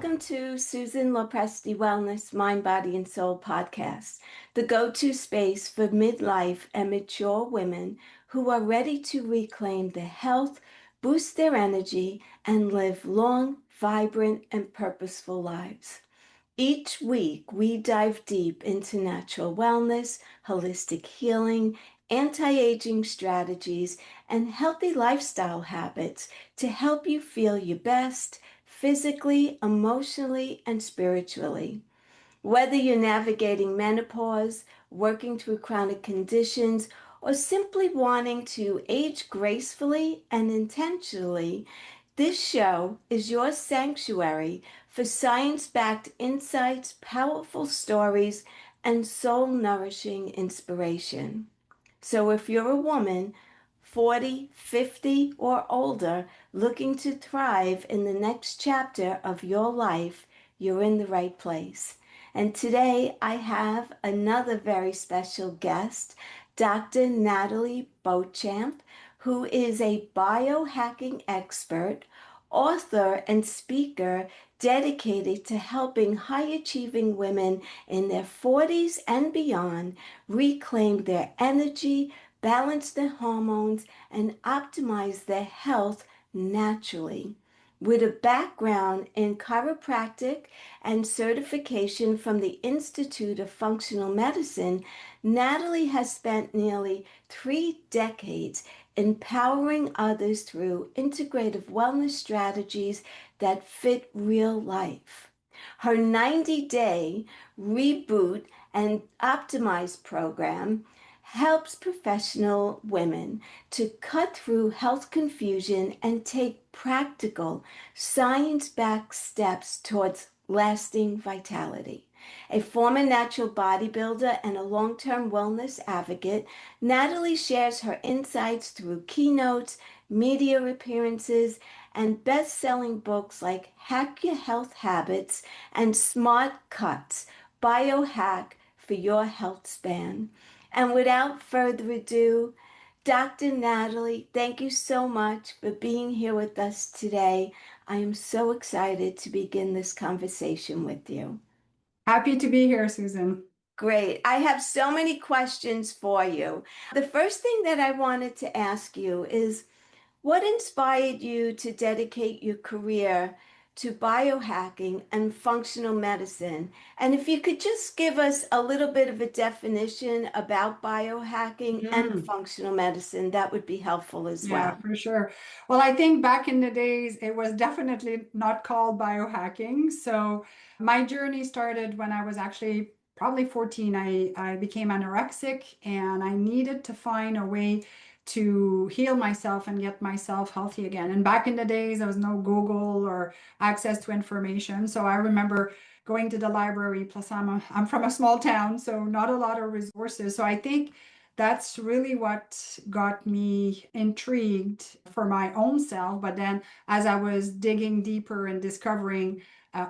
Welcome to Susan LoPresti Wellness Mind, Body, and Soul podcast, the go-to space for midlife and mature women who are ready to reclaim their health, boost their energy, and live long, vibrant, and purposeful lives. Each week, we dive deep into natural wellness, holistic healing, anti-aging strategies, and healthy lifestyle habits to help you feel your best physically, emotionally, and spiritually. Whether you're navigating menopause, working through chronic conditions, or simply wanting to age gracefully and intentionally, this show is your sanctuary for science-backed insights, powerful stories, and soul-nourishing inspiration. So if you're a woman, 40, 50, or older, looking to thrive in the next chapter of your life, you're in the right place. And today I have another very special guest, Dr. Nathalie Beauchamp, who is a biohacking expert, author, and speaker dedicated to helping high-achieving women in their 40s and beyond reclaim their energy, balance their hormones, and optimize their health naturally. With a background in chiropractic and certification from the Institute of Functional Medicine, Nathalie has spent nearly 3 decades empowering others through integrative wellness strategies that fit real life. Her 90-day Reboot and Optimize program helps professional women to cut through health confusion and take practical, science-backed steps towards lasting vitality. A former natural bodybuilder and a long-term wellness advocate, Nathalie shares her insights through keynotes, media appearances, and best-selling books like Hack Your Health Habits and SmartCuts, Biohack for Your Healthspan. And without further ado, Dr. Nathalie, thank you so much for being here with us today. I am so excited to begin this conversation with you. Happy to be here, Susan. Great. I have so many questions for you. The first thing that I wanted to ask you is, what inspired you to dedicate your career to biohacking and functional medicine? And if you could just give us a little bit of a definition about biohacking and functional medicine, that would be helpful as Yeah, well. for sure. Well, I think back in the days, it was definitely not called biohacking. So my journey started when I was actually probably 14. I became anorexic and I needed to find a way to heal myself and get myself healthy again. And back in the days, there was no Google or access to information. So I remember going to the library, plus I'm from a small town, so not a lot of resources. So I think that's really what got me intrigued for my own self. But then as I was digging deeper and discovering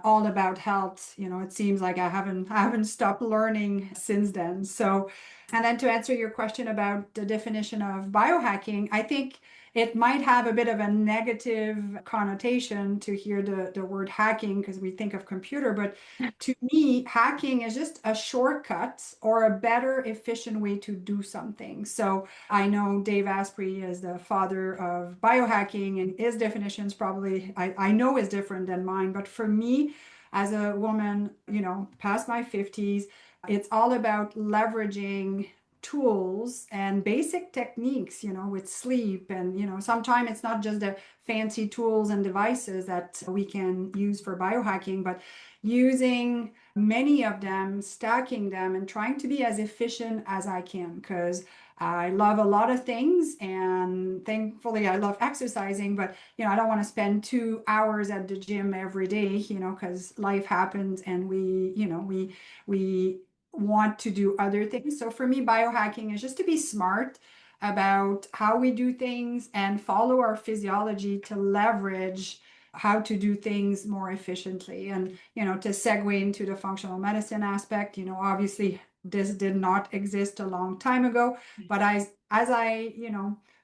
all about health, it seems like I haven't stopped learning since then. So, and then to answer your question about the definition of biohacking, I think it might have a bit of a negative connotation to hear the word hacking because we think of computer, but to me, hacking is just a shortcut or a better, efficient way to do something. So I know Dave Asprey is the father of biohacking, and his definitions probably I know is different than mine. But for me, as a woman, past my 50s, it's all about leveraging tools and basic techniques, with sleep. And, sometimes it's not just the fancy tools and devices that we can use for biohacking, but using many of them, stacking them, and trying to be as efficient as I can, because I love a lot of things, and thankfully I love exercising, but I don't want to spend 2 hours at the gym every day, because life happens and we want to do other things. So for me, biohacking is just to be smart about how we do things and follow our physiology to leverage how to do things more efficiently. And, to segue into the functional medicine aspect, obviously this did not exist a long time ago, but as I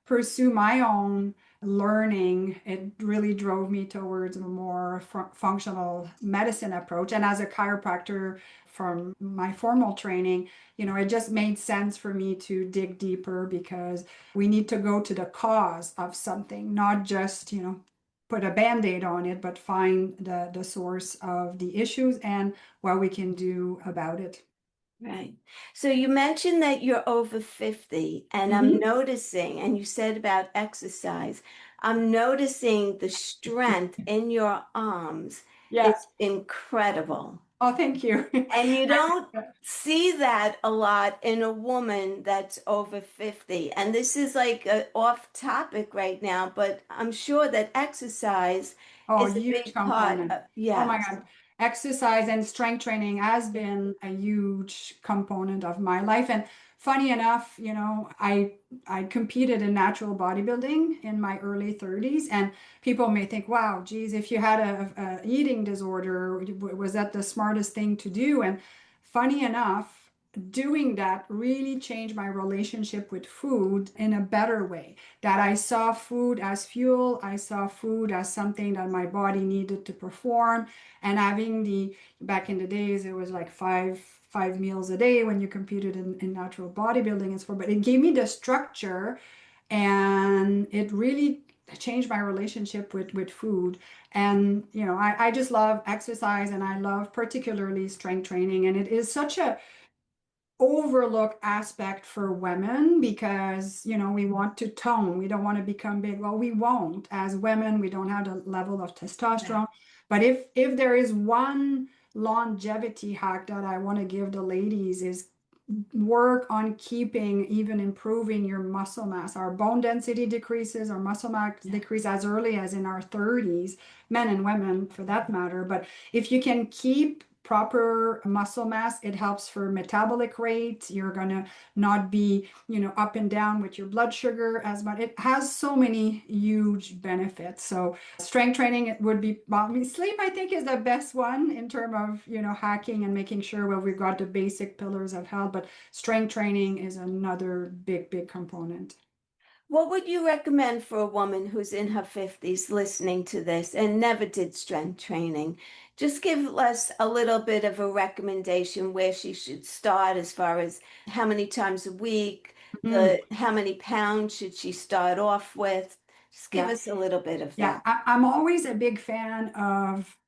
pursue my own learning, it really drove me towards a more functional medicine approach. And as a chiropractor from my formal training, it just made sense for me to dig deeper because we need to go to the cause of something, not just, put a band-aid on it, but find the source of the issues and what we can do about it. Right. So you mentioned that you're over 50, and I'm Hmm. noticing, and you said about exercise, I'm noticing the strength in your arms Yeah. is incredible. Oh, thank you. And you don't see that a lot in a woman that's over 50. And this is like off topic right now, but I'm sure that exercise Oh, is a huge big part component. of, Oh my yes. God. Exercise and strength training has been a huge component of my life. And funny enough, I competed in natural bodybuilding in my early 30s. And people may think, wow, geez, if you had a eating disorder, was that the smartest thing to do? And funny enough, doing that really changed my relationship with food in a better way, that I saw food as fuel, I saw food as something that my body needed to perform. And having back in the days, it was like five meals a day when you competed in natural bodybuilding and so forth. But it gave me the structure and it really changed my relationship with food. And, I just love exercise and I love particularly strength training. And it is such a overlooked aspect for women because we want to tone, we don't want to become big. Well, we won't. As women, we don't have the level of testosterone. But if there is one longevity hack that I want to give the ladies is work on keeping, even improving your muscle mass. Our bone density decreases, our muscle mass decrease as early as in our 30s, men and women for that matter. But if you can keep proper muscle mass, it helps for metabolic rate. You're gonna not be, up and down with your blood sugar as much. It has so many huge benefits. So strength training, it would be, well, sleep, I think, is the best one in terms of, hacking and making sure, well, we've got the basic pillars of health, but strength training is another big, big component. What would you recommend for a woman who's in her 50s listening to this and never did strength training? Just give us a little bit of a recommendation where she should start as far as how many times a week, Mm, how many pounds should she start off with? Just give yeah. us a little bit of Yeah. that. I'm always a big fan of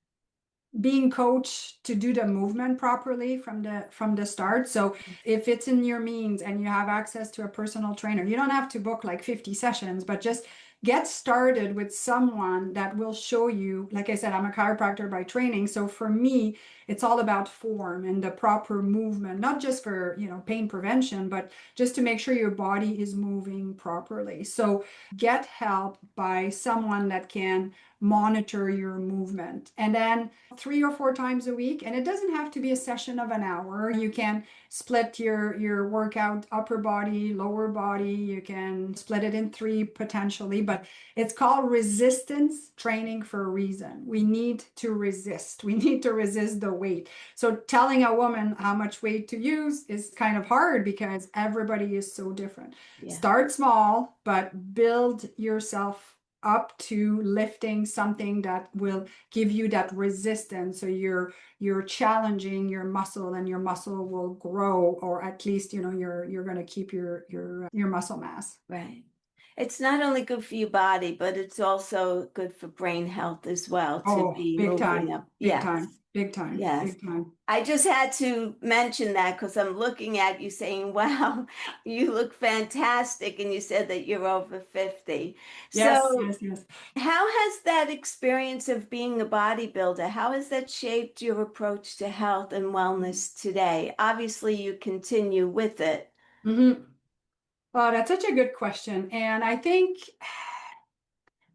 being coached to do the movement properly from the start. So if it's in your means and you have access to a personal trainer, you don't have to book like 50 sessions, but just get started with someone that will show you. Like I said, I'm a chiropractor by training, so for me it's all about form and the proper movement, not just for pain prevention, but just to make sure your body is moving properly. So get help by someone that can monitor your movement. And then 3 or 4 times a week, and it doesn't have to be a session of an hour. You can split your workout, upper body, lower body. You can split it in three potentially, but it's called resistance training for a reason. We need to resist. We need to resist the weight. So telling a woman how much weight to use is kind of hard because everybody is so different. Yeah. Start small, but build yourself up to lifting something that will give you that resistance. So you're challenging your muscle and your muscle will grow, or at least you're going to keep your muscle mass. Right. It's not only good for your body, but it's also good for brain health as well to Oh, be big moving time, up. big Yes. time, big time, Yes. big time. I just had to mention that because I'm looking at you saying, wow, you look fantastic. And you said that you're over 50. Yes, So, yes, yes. how has that experience of being a bodybuilder, how has that shaped your approach to health and wellness today? Obviously, you continue with it. Mm-hmm. Oh, that's such a good question. And I think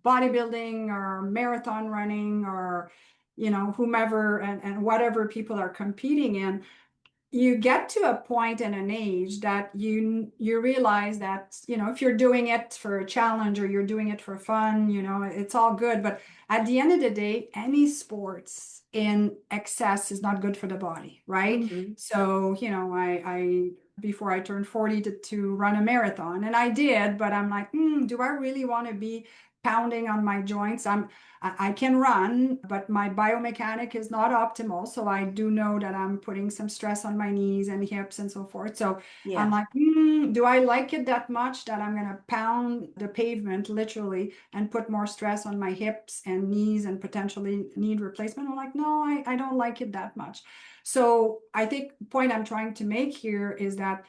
bodybuilding or marathon running or whomever and whatever people are competing in, you get to a point in an age that you realize that if you're doing it for a challenge or you're doing it for fun, it's all good, but at the end of the day, any sports in excess is not good for the body, right? Mhm. So I before I turned 40 to run a marathon, and I did, but I'm like, do I really want to be pounding on my joints. I can run, but my biomechanic is not optimal. So I do know that I'm putting some stress on my knees and hips and so forth. So I'm Yeah. like, do I like it that much that I'm gonna pound the pavement literally and put more stress on my hips and knees and potentially need replacement? I'm like, no, I don't like it that much. So I think the point I'm trying to make here is that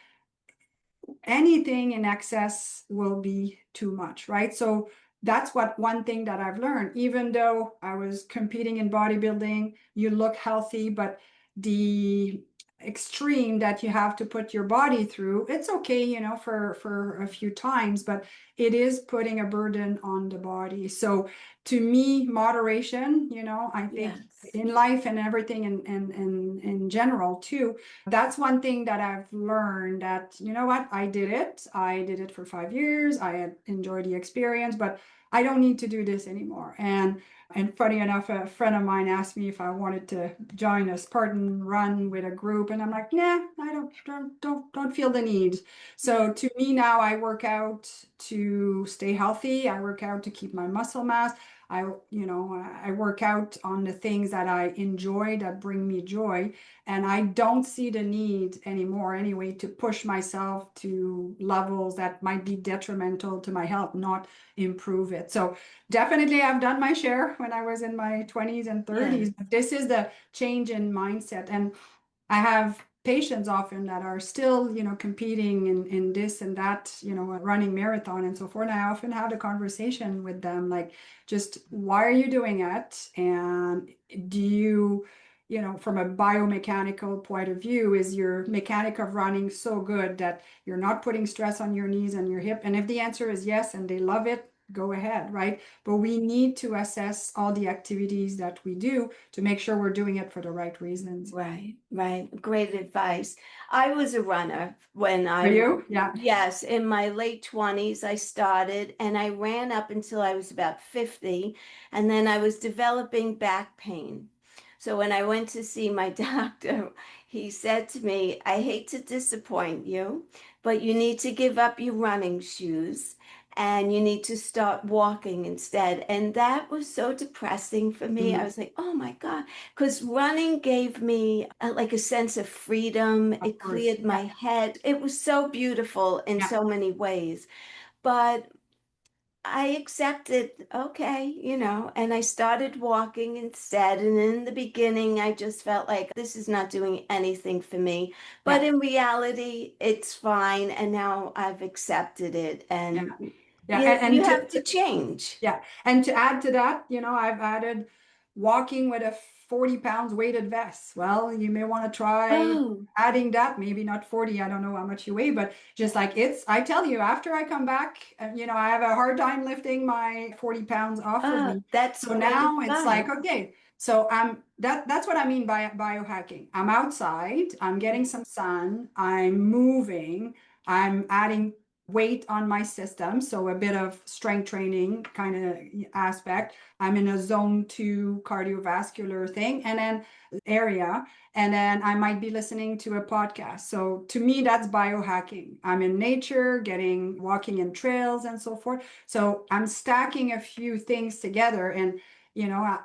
anything in excess will be too much, right? So that's what one thing that I've learned, even though I was competing in bodybuilding, you look healthy, but the extreme that you have to put your body through, it's okay, for a few times, but it is putting a burden on the body. So to me, moderation, I think Yes. in life and everything in general too, that's one thing that I've learned, that, you know what, I did it. I did it for 5 years. I had enjoyed the experience, but I don't need to do this anymore. And funny enough, a friend of mine asked me if I wanted to join a Spartan run with a group, and I'm like, nah, I don't feel the need. Yeah. So to me now, I work out to stay healthy. I work out to keep my muscle mass. I work out on the things that I enjoy, that bring me joy. And I don't see the need anymore anyway to push myself to levels that might be detrimental to my health, not improve it. So definitely I've done my share when I was in my 20s and Yeah. 30s, but this is the change in mindset. And I have patients often that are still, competing in this and that, running marathon and so forth. And I often have the conversation with them, like, just why are you doing it? And do you, from a biomechanical point of view, is your mechanic of running so good that you're not putting stress on your knees and your hip? And if the answer is yes, and they love it, go ahead, right? But we need to assess all the activities that we do to make sure we're doing it for the right reasons. Right, right. Great advice. I was a runner when Are I, you? Yeah. yes, in my late 20s, I started and I ran up until I was about 50. And then I was developing back pain. So when I went to see my doctor, he said to me, I hate to disappoint you, but you need to give up your running shoes and you need to start walking instead. And that was so depressing for me. I Mm, was like, oh my God. Because running gave me like a sense of freedom. of It course. cleared Yeah. my head. It was so beautiful in Yeah. so many ways. But I accepted, okay, and I started walking instead. And in the beginning, I just felt like this is not doing anything for me. But Yeah. in reality, it's fine. And now I've accepted it. Yeah. And Yeah. you And have to change. yeah. And to add to that, I've added walking with a 40 pounds weighted vest. Well, you may want to try Oh, adding that, maybe not 40. I don't know how much you weigh, but just like I tell you, after I come back, I have a hard time lifting my 40 pounds off of me. that's So great now it's like, advice. okay, so that's what I mean by biohacking. I'm outside, I'm getting Yeah. some sun, I'm moving, I'm adding weight on my system, so a bit of strength training kind of aspect. I'm in a zone 2 cardiovascular thing and then area, and then I might be listening to a podcast. So to me, that's biohacking. I'm in nature, walking in trails and so forth. So I'm stacking a few things together, and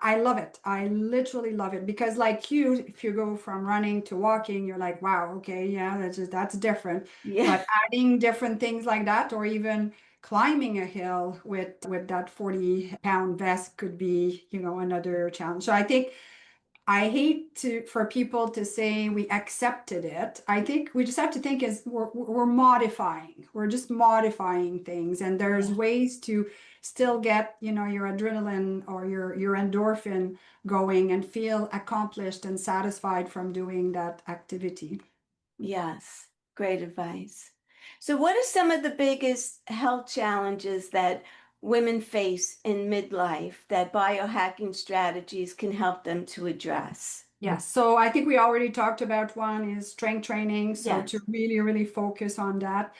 I love it. I literally love it, because like you, if you go from running to walking, you're like, wow, okay, yeah, that's different. Yeah. But adding different things like that, or even climbing a hill with that 40-pound vest could be, another challenge. So I think I hate for people to say we accepted it. I think we just have to think is we're modifying. We're just modifying things, and there's Yeah. ways to still get, your adrenaline or your endorphin going and feel accomplished and satisfied from doing that activity. Yes, great advice. So, what are some of the biggest health challenges that women face in midlife that biohacking strategies can help them to address? Yes, so I think we already talked about one is strength training. So to Yes. really, really focus on that.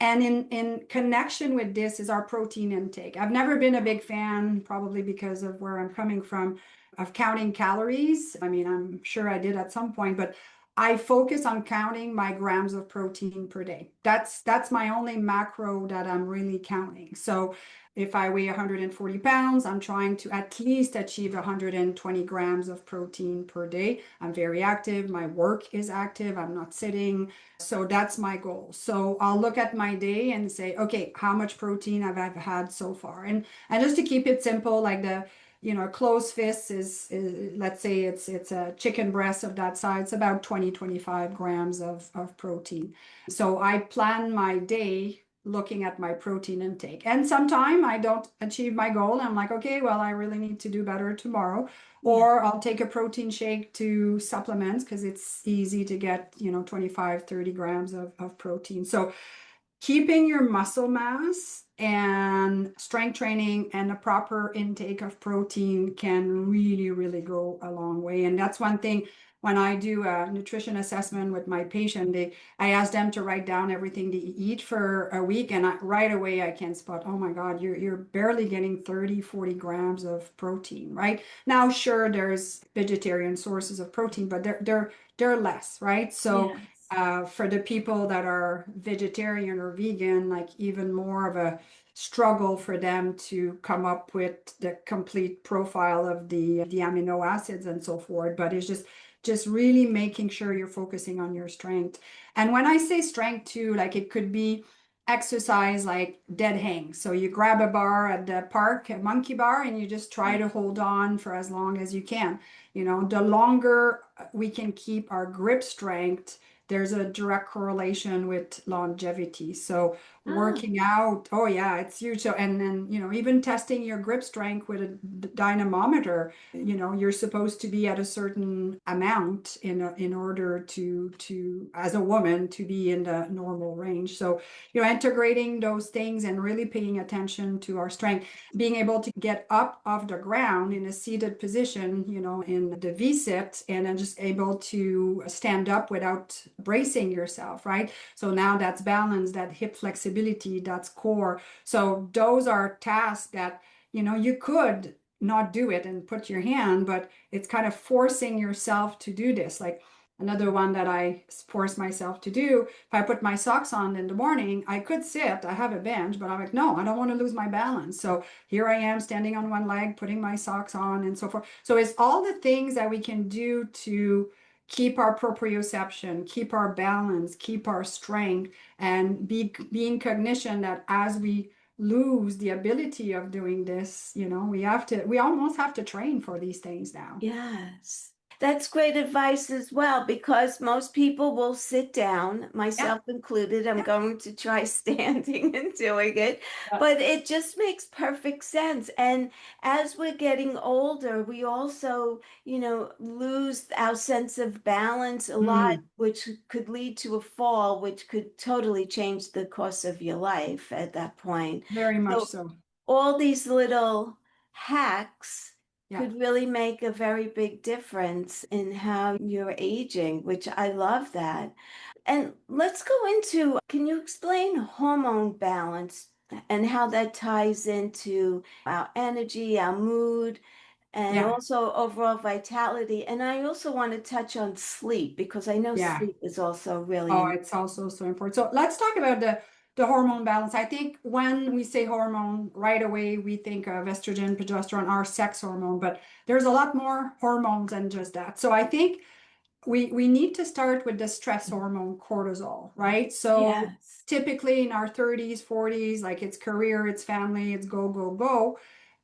And in connection with this is our protein intake. I've never been a big fan, probably because of where I'm coming from, of counting calories. I mean, I'm sure I did at some point, but I focus on counting my grams of protein per day. That's my only macro that I'm really counting. So if I weigh 140 pounds, I'm trying to at least achieve 120 grams of protein per day. I'm very active. My work is active. I'm not sitting. So that's my goal. So I'll look at my day and say, okay, how much protein have I had so far? And just to keep it simple, like a closed fist is, let's say it's a chicken breast of that size, about 20-25 grams of protein. So I plan my day looking at my protein intake. And sometime I don't achieve my goal. I'm like, okay, well, I really need to do better tomorrow. Yeah. Or I'll take a protein shake to supplements because it's easy to get, 25, 30 grams of protein. So keeping your muscle mass and strength training and a proper intake of protein can really, really go a long way. And that's one thing when I do a nutrition assessment with my patient, I ask them to write down everything they eat for a week. And right away I can spot, oh my God, you're barely getting 30, 40 grams of protein, right? Now, sure, there's vegetarian sources of protein, but they're less, right? So Yes. for the people that are vegetarian or vegan, like even more of a struggle for them to come up with the complete profile of the amino acids and so forth. But it's just really making sure you're focusing on your strength. And when I say strength too, like it could be exercise like dead hang. So you grab a bar at the park, a monkey bar, and you just try to hold on for as long as you can. The longer we can keep our grip strength, there's a direct correlation with longevity. So Oh, working out, oh yeah, it's huge. So and then even testing your grip strength with a dynamometer, you're supposed to be at a certain amount in order to as a woman to be in the normal range. So integrating those things and really paying attention to our strength, being able to get up off the ground in a seated position, in the V-sit, and then just able to stand up without bracing yourself, right? So now that's balance, that hip flexibility, that's core. So those are tasks that, you could not do it and put your hand, but it's kind of forcing yourself to do this. Like another one that I force myself to do, if I put my socks on in the morning, I could sit, I have a bench, but I'm like, no, I don't want to lose my balance. So here I am standing on one leg, putting my socks on and so forth. So it's all the things that we can do to keep our proprioception, keep our balance, keep our strength, and be in cognition that as we lose the ability of doing this, we almost have to train for these things now. yes. That's great advice as well, because most people will sit down, Yeah. myself included. I'm Yeah. going to try standing and doing it, Yeah. but it just makes perfect sense. And as we're getting older, we also, lose our sense of balance a lot, Mm, which could lead to a fall, which could totally change the course of your life at that point. very much So so. all these little hacks Yeah. could really make a very big difference in how you're aging, which I love that. And let's go into, can you explain hormone balance and how that ties into our energy, our mood, and Yeah. also overall vitality? And I also want to touch on sleep because I know Yeah. sleep is also really Oh, important. it's also so important. So let's talk about the hormone balance. I think when we say hormone, right away we think of estrogen, progesterone, our sex hormone, but there's a lot more hormones than just that. So I think we need to start with the stress hormone cortisol, right? So Yes. typically in our 30s, 40s, like it's career, it's family, it's go, go, go.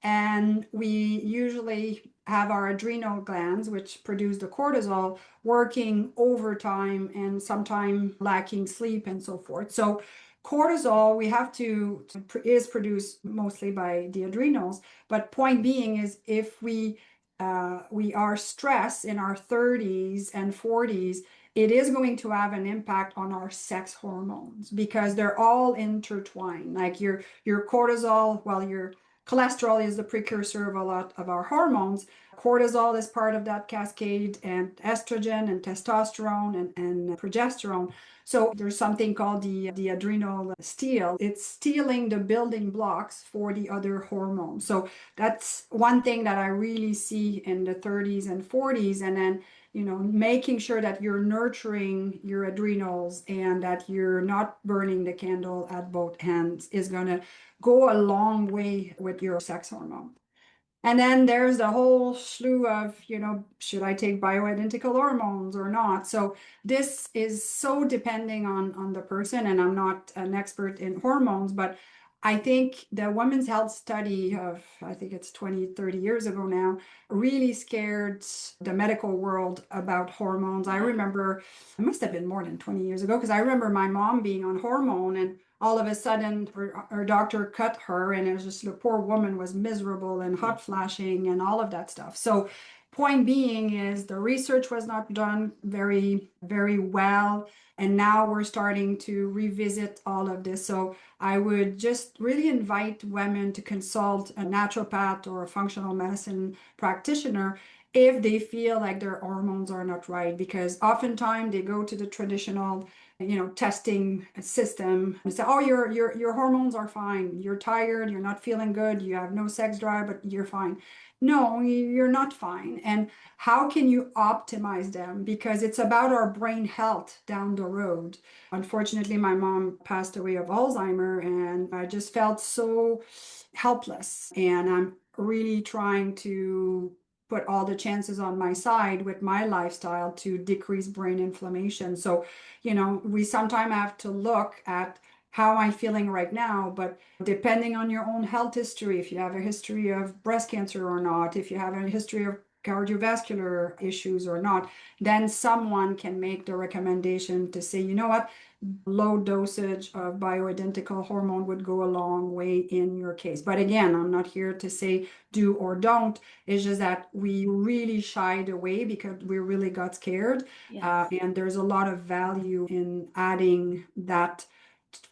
And we usually have our adrenal glands, which produce the cortisol, working overtime and sometimes lacking sleep and so forth. So cortisol, we have to is produced mostly by the adrenals. But point being is if we are stressed in our 30s and 40s, it is going to have an impact on our sex hormones because they're all intertwined. Like your cortisol, well, your cholesterol is the precursor of a lot of our hormones. cortisol is part of that cascade, and estrogen and testosterone and progesterone. So there's something called the adrenal steal. It's stealing the building blocks for the other hormones. So that's one thing that I really see in the 30s and 40s. And then, making sure that you're nurturing your adrenals and that you're not burning the candle at both ends is going to go a long way with your sex hormone. And then there's the whole slew of, should I take bioidentical hormones or not? So this is so depending on the person, and I'm not an expert in hormones, but I think the women's health study of, I think it's 20, 30 years ago now, really scared the medical world about hormones. I remember, it must have been more than 20 years ago, because I remember my mom being on hormone, and all of a sudden her doctor cut her, and it was just the poor woman was miserable and hot flashing and all of that stuff. So point being is the research was not done very, very well. And now we're starting to revisit all of this. So I would just really invite women to consult a naturopath or a functional medicine practitioner if they feel like their hormones are not right, because oftentimes they go to the traditional testing system and say, oh, your hormones are fine. You're tired, you're not feeling good, you have no sex drive, but you're fine. No, you're not fine. And how can you optimize them? Because it's about our brain health down the road. Unfortunately, my mom passed away of Alzheimer, and I just felt so helpless. And I'm really trying to put all the chances on my side with my lifestyle to decrease brain inflammation. So, we sometimes have to look at how am I feeling right now, but depending on your own health history, if you have a history of breast cancer or not, if you have a history of cardiovascular issues or not, then someone can make the recommendation to say, you know what, low dosage of bioidentical hormone would go a long way in your case. But again, I'm not here to say do or don't. It's just that we really shied away because we really got scared. And there's a lot of value in adding that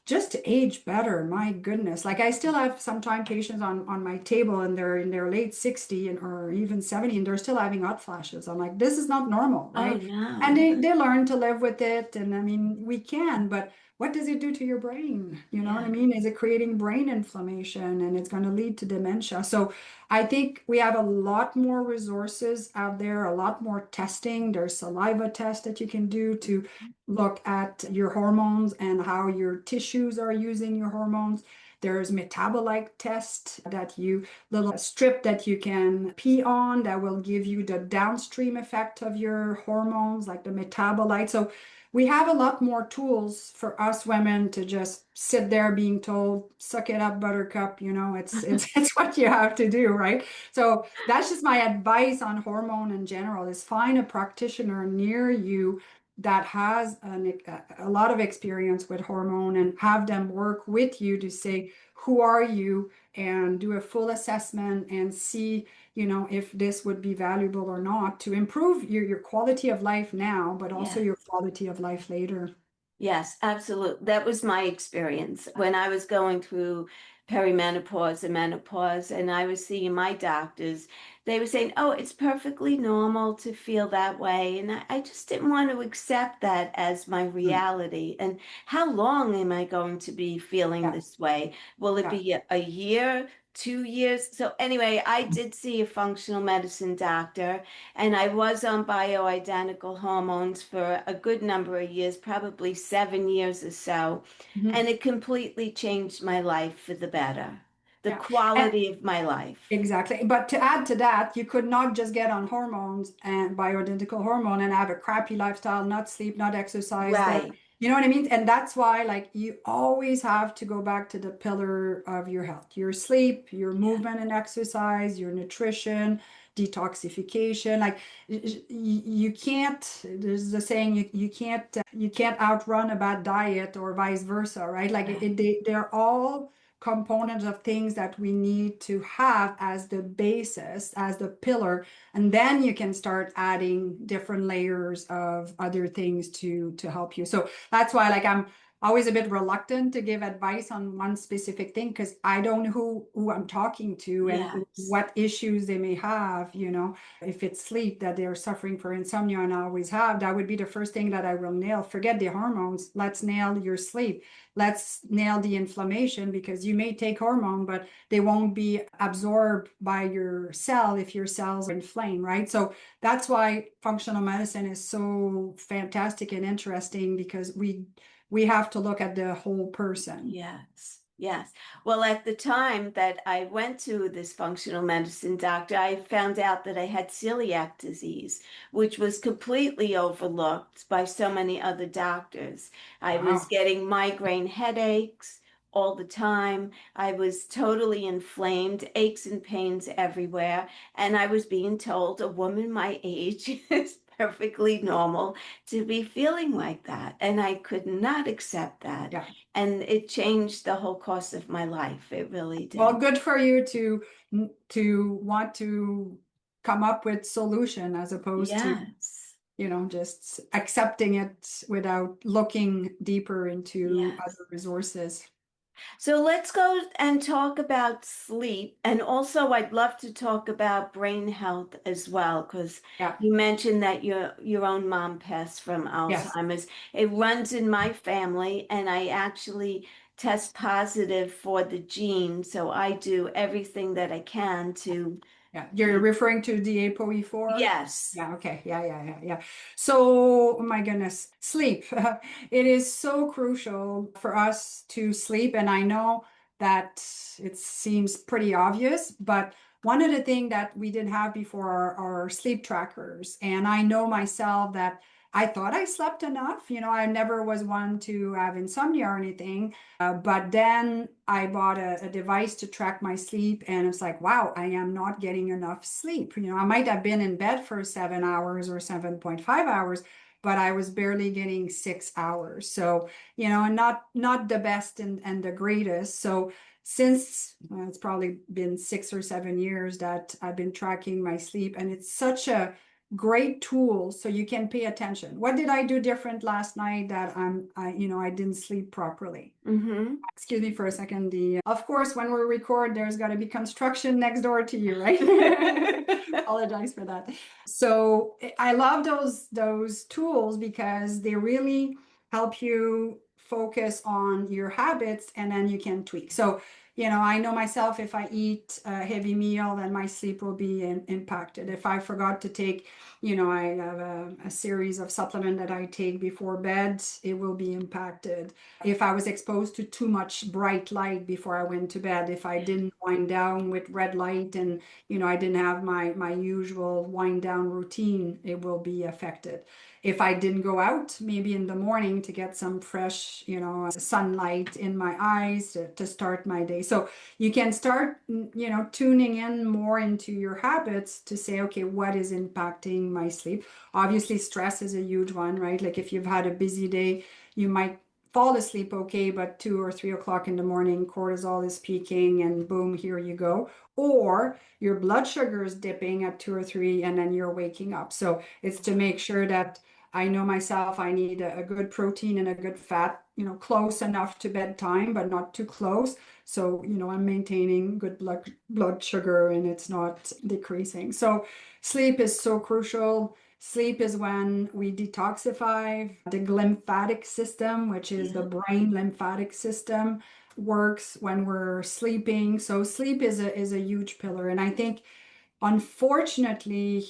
just to age better. My goodness. Like I still have sometimes patients on my table, and they're in their late 60 or even 70, and they're still having hot flashes. I'm like, this is not normal, Oh, right? And no. they learn to live with it. And I mean, we can, but what does it do to your brain? You know what I Yeah. mean? Is it creating brain inflammation, and it's going to lead to dementia? So I think we have a lot more resources out there, a lot more testing. There's saliva tests that you can do to look at your hormones and how your tissues are using your hormones. There's metabolite test that little strip that you can pee on that will give you the downstream effect of your hormones, like the metabolite. So we have a lot more tools for us women to just sit there being told, suck it up, buttercup, it's what you have to do, right? So that's just my advice on hormone in general, is find a practitioner near you that has a lot of experience with hormone, and have them work with you to say, who are you, and do a full assessment and see, if this would be valuable or not to improve your quality of life now, but also Yeah. your quality of life later. Yes, absolutely. That was my experience when I was going through perimenopause and menopause, and I was seeing my doctors. They were saying, oh, it's perfectly normal to feel that way. And I just didn't want to accept that as my Mm. reality. And how long am I going to be feeling Yeah, this way? Will it yeah. be a year, 2 years? So, anyway, I did see a functional medicine doctor. And I was on bioidentical hormones for a good number of years, probably 7 years or so. Mhm. And it completely changed my life for the better, the Yeah. And quality of my life. exactly. But to add to that, you could not just get on hormones and bioidentical hormone and have a crappy lifestyle, not sleep, not exercise. Right. You know what I mean? And that's why, like, you always have to go back to the pillar of your health, your sleep, your Yeah. movement and exercise, your nutrition, detoxification. Like, you can't, there's the saying, you can't outrun a bad diet or vice versa, right? Like, Right. they're all components of things that we need to have as the basis, as the pillar, and then you can start adding different layers of other things to help you. So that's why, like, I'm always a bit reluctant to give advice on one specific thing because I don't know who I'm talking to and Yes. what issues they may have, if it's sleep that they're suffering for insomnia and I always have, that would be the first thing that I will nail. Forget the hormones. Let's nail your sleep. Let's nail the inflammation because you may take hormone, but they won't be absorbed by your cell if your cells are inflamed, right? So that's why functional medicine is so fantastic and interesting because we have to look at the whole person. Yes, yes. Well, at the time that I went to this functional medicine doctor, I found out that I had celiac disease, which was completely overlooked by so many other doctors. I was Wow. getting migraine headaches all the time. I was totally inflamed, aches and pains everywhere. And I was being told a woman my age is perfectly normal to be feeling like that. And I could not accept that. Yeah. And it changed the whole course of my life. It really Well, did. good for you to want to come up with solution as opposed to, Yes. just accepting it without looking deeper into Yes. other resources. So let's go and talk about sleep. And also, I'd love to talk about brain health as well, because Yeah. you mentioned that your own mom passed from Yes. Alzheimer's. It runs in my family, and I actually test positive for the gene. So I do everything that I can to, Yeah, you're referring to the ApoE4? yes. Yeah, okay. Yeah. So, oh my goodness, sleep. It is so crucial for us to sleep. And I know that it seems pretty obvious, but one of the things that we didn't have before are sleep trackers. And I know myself that I thought I slept enough. I never was one to have insomnia or anything. But then I bought a device to track my sleep, and it's like, wow, I am not getting enough sleep. I might have been in bed for 7 hours or 7.5 hours, but I was barely getting 6 hours. So, and not the best and the greatest. So since it's probably been 6 or 7 years that I've been tracking my sleep, and it's such a great tool so you can pay attention. What did I do different last night that I didn't sleep properly? Mm-hmm. Excuse me for a second. Of course, when we record, there's got to be construction next door to you, right? Apologize for that. So I love those tools because they really help you focus on your habits and then you can tweak. So, I know myself, if I eat a heavy meal, then my sleep will be impacted. If I forgot to take, I have a series of supplement that I take before bed, it will be impacted. If I was exposed to too much bright light before I went to bed, if I didn't wind down with red light and I didn't have my usual wind down routine, it will be affected. If I didn't go out maybe in the morning to get some fresh sunlight in my eyes to start my day. So you can start tuning in more into your habits to say, okay, what is impacting my sleep? Obviously stress is a huge one, right? Like if you've had a busy day, you might fall asleep okay, but 2 or 3 o'clock in the morning, cortisol is peaking and boom, here you go. Or your blood sugar is dipping at 2 or 3 and then you're waking up. So it's to make sure that I know myself, I need a good protein and a good fat, close enough to bedtime, but not too close. So, I'm maintaining good blood sugar and it's not decreasing. So sleep is so crucial. Sleep is when we detoxify the lymphatic system, which is the Yeah. brain lymphatic system, works when we're sleeping. So sleep is a huge pillar. And I think unfortunately,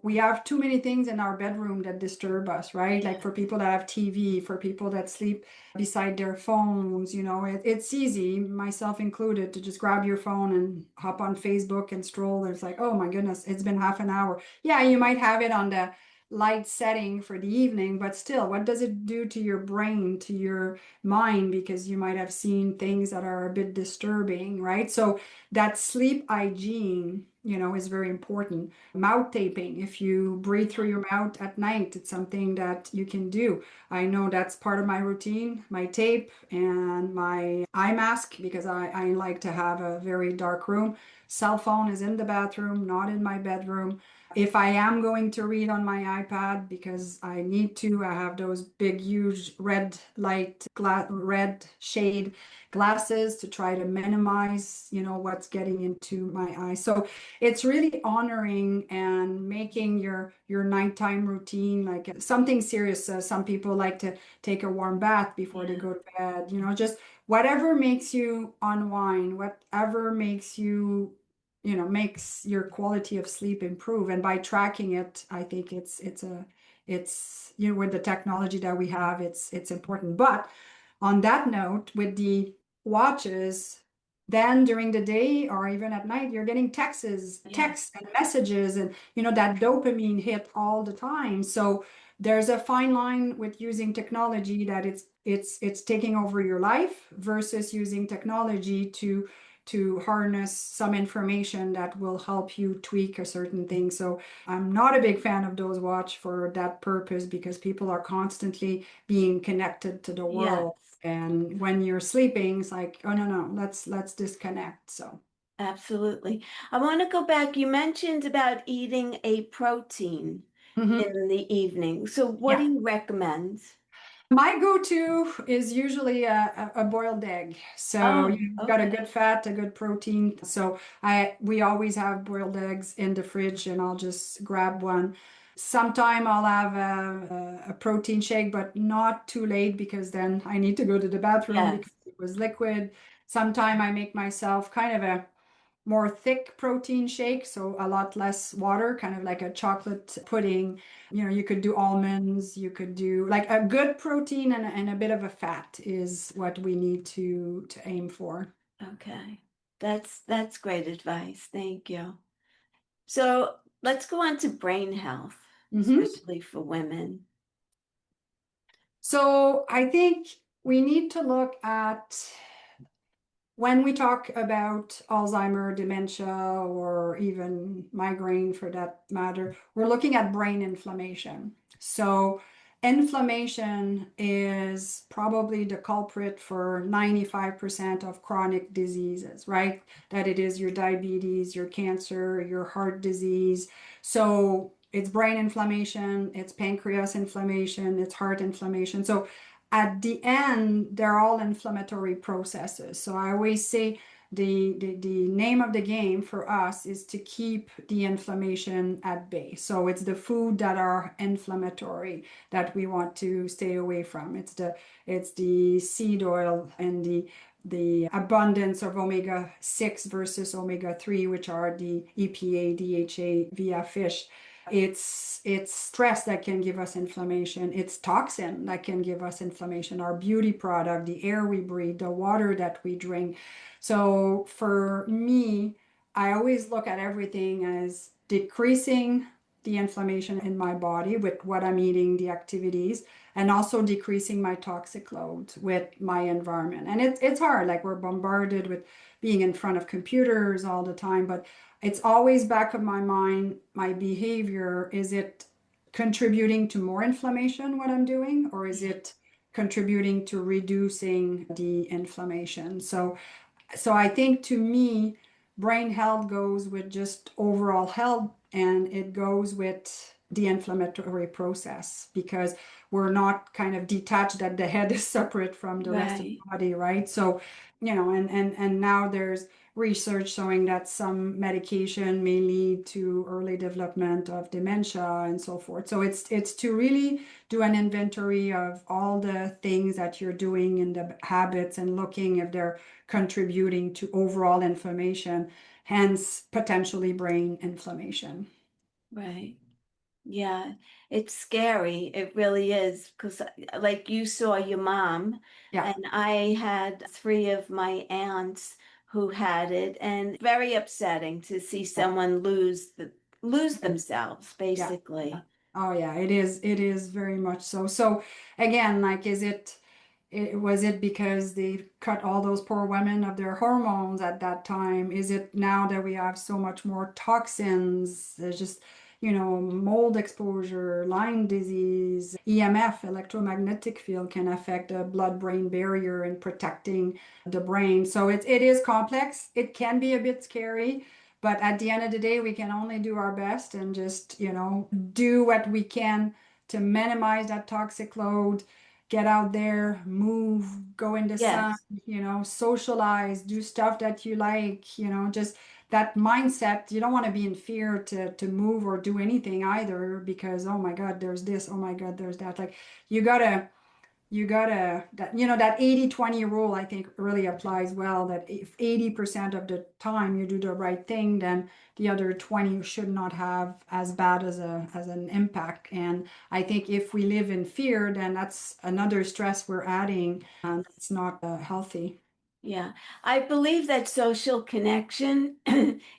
we have too many things in our bedroom that disturb us, right? Like for people that have TV, for people that sleep beside their phones, it's easy, myself included, to just grab your phone and hop on Facebook and stroll. It's like, oh my goodness, it's been half an hour. Yeah, you might have it on the light setting for the evening, but still, what does it do to your brain, to your mind? Because you might have seen things that are a bit disturbing, right? So that sleep hygiene, is very important. Mouth taping, if you breathe through your mouth at night, it's something that you can do. I know that's part of my routine, my tape and my eye mask, because I like to have a very dark room. Cell phone is in the bathroom, not in my bedroom. If I am going to read on my iPad because I need to, I have those big, huge red light, red shade glasses to try to minimize, what's getting into my eyes. So it's really honoring and making your nighttime routine like something serious. Some people like to take a warm bath before they Yeah. go to bed, just whatever makes you unwind, whatever makes you makes your quality of sleep improve. And by tracking it, I think it's with the technology that we have, it's important. But on that note, with the watches, then during the day or even at night, you're getting Yeah. texts and messages, and that dopamine hit all the time. So there's a fine line with using technology that it's taking over your life versus using technology to harness some information that will help you tweak a certain thing. So I'm not a big fan of those watch for that purpose, because people are constantly being connected to the world. Yes. And when you're sleeping, it's like, oh no, let's disconnect. So Absolutely. I want to go back. You mentioned about eating a protein mhm. in the evening. So what do Yeah. you recommend? My go-to is usually a boiled egg. So Oh, you've got a okay. good fat, a good protein. So we always have boiled eggs in the fridge, and I'll just grab one. Sometime I'll have a protein shake, but not too late, because then I need to go to the bathroom because Yes. it was liquid. Sometime I make myself kind of a more thick protein shake, so a lot less water, kind of like a chocolate pudding. You could do almonds, you could do like a good protein and a bit of a fat is what we need to aim for. Okay. That's great advice. Thank you. So let's go on to brain health, Mhm. especially for women. So I think we need to look at, when we talk about Alzheimer, dementia, or even migraine for that matter, we're looking at brain inflammation. So, inflammation is probably the culprit for 95% of chronic diseases, right? That it is your diabetes, your cancer, your heart disease. So, it's brain inflammation, it's pancreas inflammation, it's heart inflammation. So, at the end, they're all inflammatory processes. So I always say the name of the game for us is to keep the inflammation at bay. So it's the food that are inflammatory that we want to stay away from. It's the seed oil and the abundance of omega-6 versus omega-3, which are the EPA, DHA via fish. It's stress that can give us inflammation. It's toxin that can give us inflammation. Our beauty product, the air we breathe, the water that we drink. So for me, I always look at everything as decreasing the inflammation in my body with what I'm eating, the activities, and also decreasing my toxic load with my environment. And it's hard, like we're bombarded with being in front of computers all the time, but it's always back of my mind, my behavior, is it contributing to more inflammation, what I'm doing, or is Yeah. it contributing to reducing the inflammation? So I think, to me, brain health goes with just overall health, and it goes with the inflammatory process, because we're not kind of detached, that the head is separate from the rest of the Right. body, right? So, and now there's research showing that some medication may lead to early development of dementia and so forth. So it's to really do an inventory of all the things that you're doing in the habits, and looking if they're contributing to overall inflammation, hence potentially brain inflammation. Right. Yeah, it's scary. It really is because, like, you saw your mom, Yeah, and I had three of my aunts who had it, and very upsetting to see yeah, someone lose themselves, yeah. basically. Oh yeah, it is very much so. So again, like, is it Was it because they cut all those poor women of their hormones at that time? Is it now that we have so much more toxins? There's just, mold exposure, Lyme disease, EMF, electromagnetic field can affect the blood-brain barrier and protecting the brain. So it is complex. It can be a bit scary, but at the end of the day, we can only do our best and just, do what we can to minimize that toxic load, get out there, move, go in the sun, Yes. socialize, do stuff that you like, just that mindset. You don't want to be in fear to move or do anything either because, oh my God, there's this, oh my God, there's that. Like you gotta that that 80-20 rule I think really applies well, that if 80% of the time you do the right thing, then the other 20 should not have as bad as an impact. And I think if we live in fear, then that's another stress we're adding, and it's not healthy. Yeah. I believe that social connection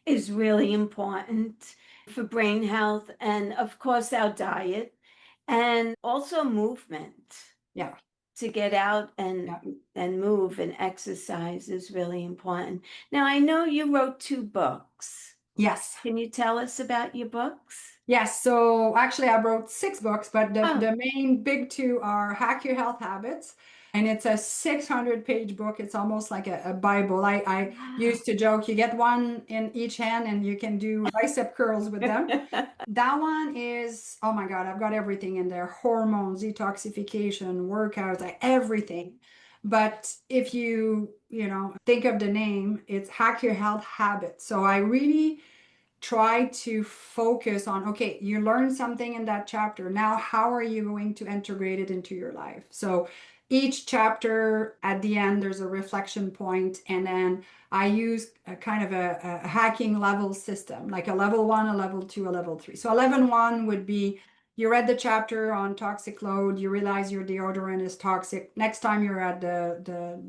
is really important for brain health and, of course, our diet and also movement. Yeah, To get out yeah. and move and exercise is really important. Now, I know you wrote two books. Yes. Can you tell us about your books? Yes, so actually I wrote 6 books, but the, Oh, the main big two are Hack Your Health Habits, and it's a 600-page book. It's almost like a Bible. I wow. used to joke, you get one in each hand and you can do bicep curls with them. That one is, oh my God, I've got everything in there: hormones, detoxification, workouts, like everything. But if think of the name, it's Hack Your Health Habits. So I really try to focus on, okay, you learned something in that chapter. Now, how are you going to integrate it into your life? So each chapter at the end, there's a reflection point, and then I use a kind of a hacking level system, like a level 1, a level 2, a level 3. So 11-1 would be, you read the chapter on toxic load, you realize your deodorant is toxic. Next time you're at the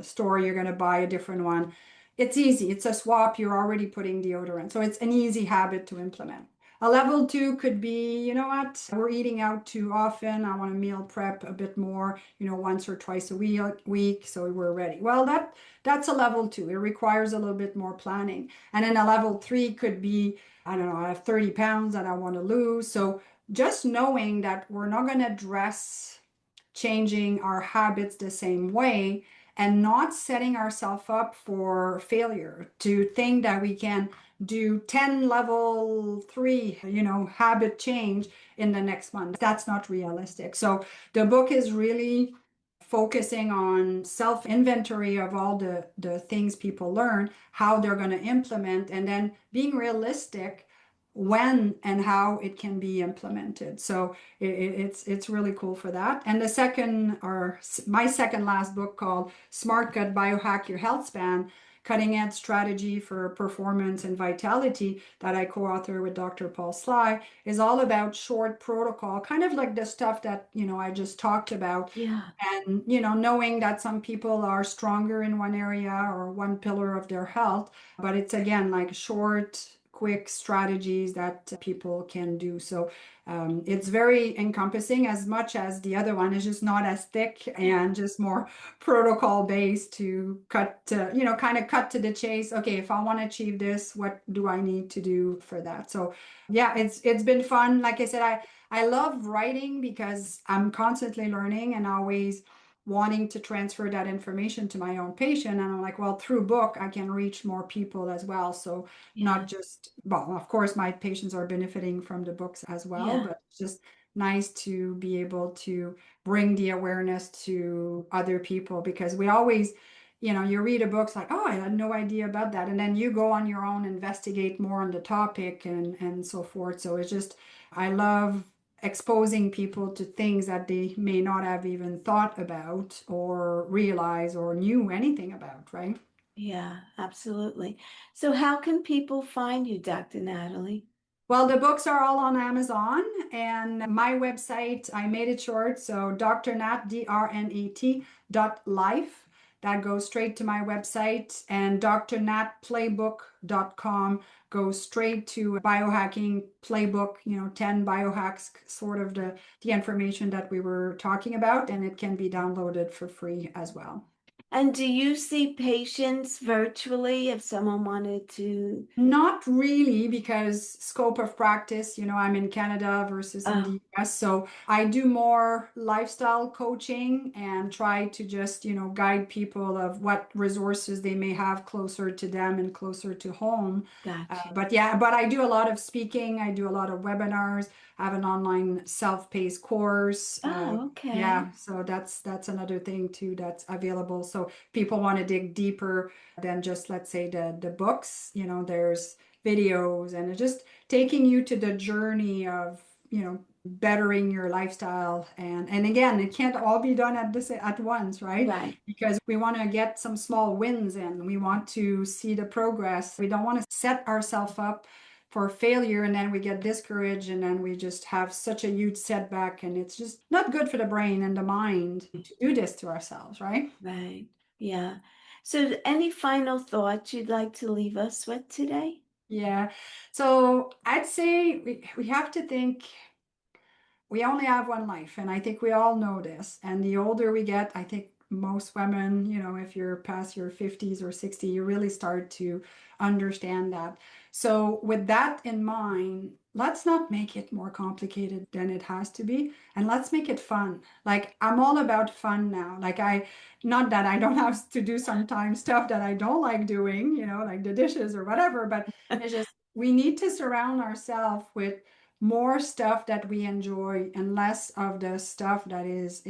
store, you're going to buy a different one. It's easy. It's a swap. You're already putting deodorant. So it's an easy habit to implement. A level 2 could be, you know what, we're eating out too often. I want to meal prep a bit more, once or twice a week, so we're ready. Well, that's a level 2. It requires a little bit more planning. And then a level 3 could be, I don't know, I have 30 pounds that I want to lose. So just knowing that we're not going to dress changing our habits the same way, and not setting ourselves up for failure to think that we can do 10 level 3 habit change in the next month. That's not realistic. So the book is really focusing on self inventory of all the things people learn, how they're going to implement, and then being realistic when and how it can be implemented. So it's really cool for that. And the second, or my second last book, called SmartCut, Biohack Your Healthspan, cutting edge strategy for performance and vitality, that I co-author with Dr. Paul Sly, is all about short protocol, kind of like the stuff that I just talked about. Yeah. And knowing that some people are stronger in one area or one pillar of their health, but it's again like short, quick strategies that people can do. So it's very encompassing, as much as the other one is just not as thick and just more protocol based, to kind of cut to the chase. Okay, if I want to achieve this, what do I need to do for that? So yeah, it's been fun. Like I said, I love writing because I'm constantly learning and always wanting to transfer that information to my own patient. And I'm like, well, through book, I can reach more people as well. So not Yeah. just, well, of course, my patients are benefiting from the books as well, Yeah. but it's just nice to be able to bring the awareness to other people, because we always, you read a book, it's like, oh, I had no idea about that. And then you go on your own, investigate more on the topic, and so forth. So it's just, I love exposing people to things that they may not have even thought about or realize or knew anything about, right? Yeah, absolutely. So how can people find you, Dr. Natalie? Well, the books are all on Amazon, and my website, I made it short. So Dr. Nat, DRNAT, .life. that goes straight to my website, and drnatplaybook.com goes straight to biohacking playbook, 10 biohacks, sort of the information that we were talking about, and it can be downloaded for free as well. And do you see patients virtually if someone wanted to? Not really, because scope of practice, I'm in Canada versus in Oh, the US. So I do more lifestyle coaching and try to just, guide people of what resources they may have closer to them and closer to home. gotcha. But I do a lot of speaking. I do a lot of webinars. I have an online self-paced course. Oh, okay. Yeah, so that's another thing too that's available. So people want to dig deeper than just, let's say, the books. There's videos, and it's just taking you to the journey of bettering your lifestyle. And again, it can't all be done at once, right? Right. Because we want to get some small wins, and we want to see the progress. We don't want to set ourselves up for failure, and then we get discouraged, and then we just have such a huge setback, and it's just not good for the brain and the mind to do this to ourselves, right? Right. Yeah. So, any final thoughts you'd like to leave us with today? Yeah. So I'd say we have to think we only have one life, and I think we all know this. And the older we get, I think most women, if you're past your 50s or 60, you really start to understand that. So with that in mind, let's not make it more complicated than it has to be, and let's make it fun. Like, I'm all about fun now. Like, not that I don't have to do sometimes stuff that I don't like doing, like the dishes or whatever, but it's just we need to surround ourselves with more stuff that we enjoy and less of the stuff that is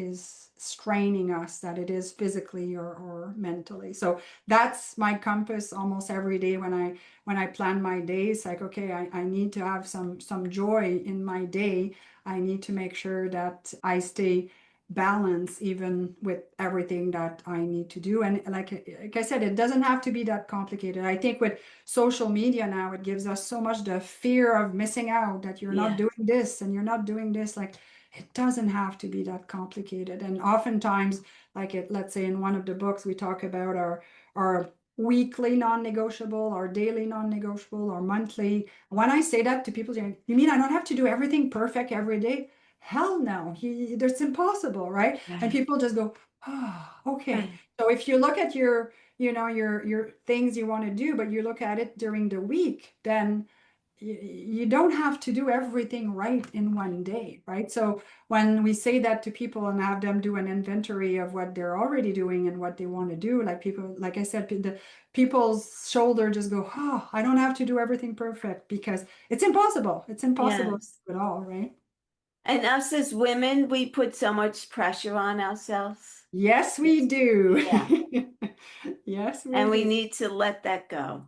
straining us, that it is physically or mentally. So that's my compass almost every day when I plan my days. Like, okay, I need to have some joy in my day. I need to make sure that I stay balanced even with everything that I need to do. And like I said, it doesn't have to be that complicated. I think with social media now, it gives us so much the fear of missing out, that you're not Yeah. doing this and you're not doing this. Like, it doesn't have to be that complicated. And oftentimes, let's say in one of the books, we talk about our weekly non-negotiable, or daily non-negotiable, or monthly. When I say that to people, you mean I don't have to do everything perfect every day? Hell no, that's impossible, right? And Right. people just go, oh, okay. Right. So if you look at your things you want to do, but you look at it during the week, then you don't have to do everything right in one day, right? So when we say that to people and have them do an inventory of what they're already doing and what they want to do, like people, like I said, the people's shoulder just go, oh, I don't have to do everything perfect, because it's impossible. It's impossible to Yes. do it all, right? And us as women, we put so much pressure on ourselves. Yes, we It's, do. yeah. Yes, we And we do. need to let that go.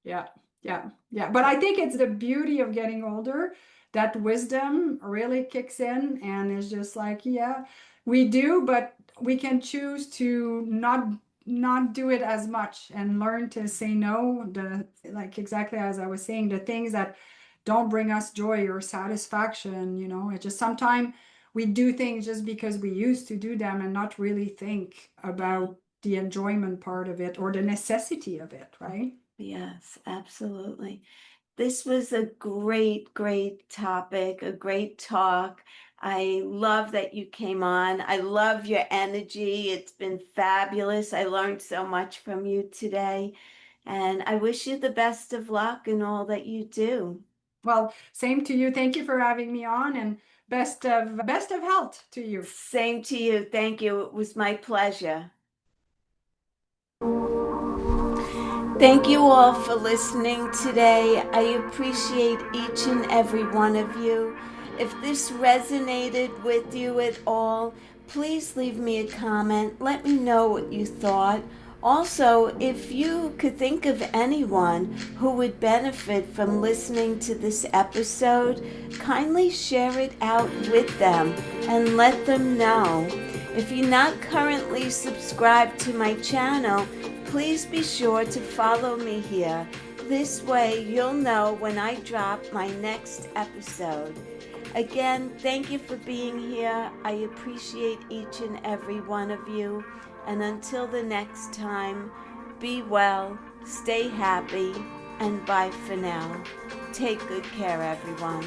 Yeah, yeah. But I think it's the beauty of getting older, that wisdom really kicks in, and it's just like, yeah, we do, but we can choose to not do it as much, and learn to say no. Like, exactly as I was saying, the things that don't bring us joy or satisfaction, it just sometimes we do things just because we used to do them, and not really think Yeah. about the enjoyment part of it or the necessity of it, right? Yes, absolutely. This was a great, great topic, a great talk. I love that you came on. I love your energy. It's been fabulous. I learned so much from you today. And I wish you the best of luck in all that you do. Well, same to you. Thank you for having me on, and best of health to you. Same to you. Thank you. It was my pleasure. Thank you all for listening today. I appreciate each and every one of you. If this resonated with you at all, please leave me a comment. Let me know what you thought. Also, if you could think of anyone who would benefit from listening to this episode, kindly share it out with them and let them know. If you're not currently subscribed to my channel, please be sure to follow me here. This way you'll know when I drop my next episode. Again, thank you for being here. I appreciate each and every one of you. And until the next time, be well, stay happy, and bye for now. Take good care, everyone.